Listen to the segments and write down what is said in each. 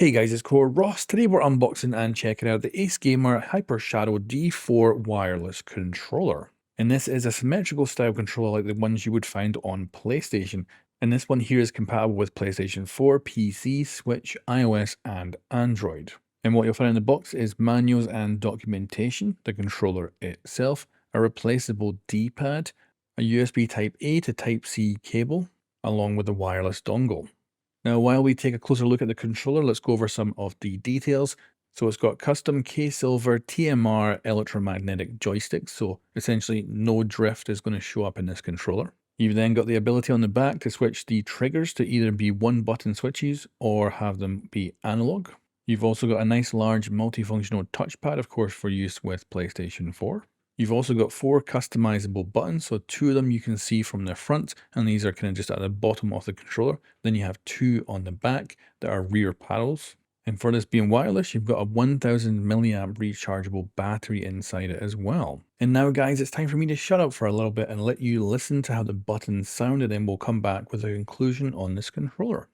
Hey guys, it's Core Ross. Today we're unboxing and checking out the AceGamer HyperShadow D4 wireless controller. And this is a symmetrical style controller like the ones you would find on PlayStation. And this one here is compatible with PlayStation 4, PC, Switch, iOS, and Android. And what you'll find in the box is manuals and documentation, the controller itself, a replaceable D-pad, a USB Type-A to Type-C cable, along with a wireless dongle. Now, while we take a closer look at the controller, let's go over some of the details. So it's got custom K-Silver TMR electromagnetic joysticks, so essentially no drift is going to show up in this controller. You've then got the ability on the back to switch the triggers to either be one button switches or have them be analog. You've also got a nice large multifunctional touchpad, of course, for use with PlayStation 4. You've also got 4 customizable buttons, so 2 of them you can see from the front, and these are kind of just at the bottom of the controller. Then you have 2 on the back that are rear paddles. And for this being wireless, you've got a 1000 milliamp rechargeable battery inside it as well. And now guys, it's time for me to shut up for a little bit and let you listen to how the buttons sound, and then we'll come back with a conclusion on this controller.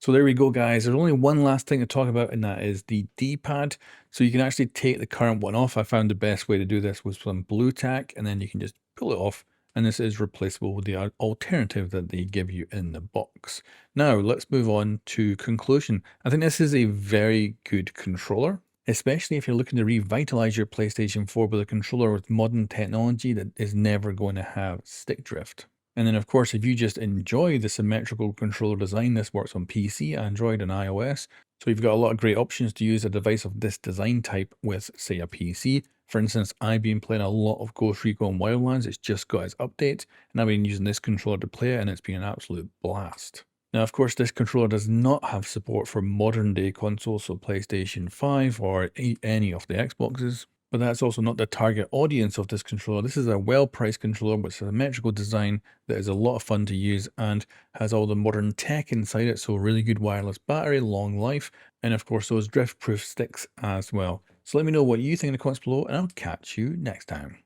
So there we go, guys. There's only one last thing to talk about, and that is the D-pad. So you can actually take the current one off. I found the best way to do this was some blue tack, and then you can just pull it off. And this is replaceable with the alternative that they give you in the box. Now, let's move on to conclusion. I think this is a very good controller, especially if you're looking to revitalize your PlayStation 4 with a controller with modern technology that is never going to have stick drift. And then, of course, if you just enjoy the symmetrical controller design, this works on PC, Android, and iOS. So you've got a lot of great options to use a device of this design type with, say, a PC. For instance, I've been playing a lot of Ghost Recon Wildlands. It's just got its update, and I've been using this controller to play it, and it's been an absolute blast. Now, of course, this controller does not have support for modern day consoles, so PlayStation 5 or any of the Xboxes. But that's also not the target audience of this controller. This is a well-priced controller with symmetrical design that is a lot of fun to use and has all the modern tech inside it. So really good wireless battery, long life, and of course those drift-proof sticks as well. So let me know what you think in the comments below, and I'll catch you next time.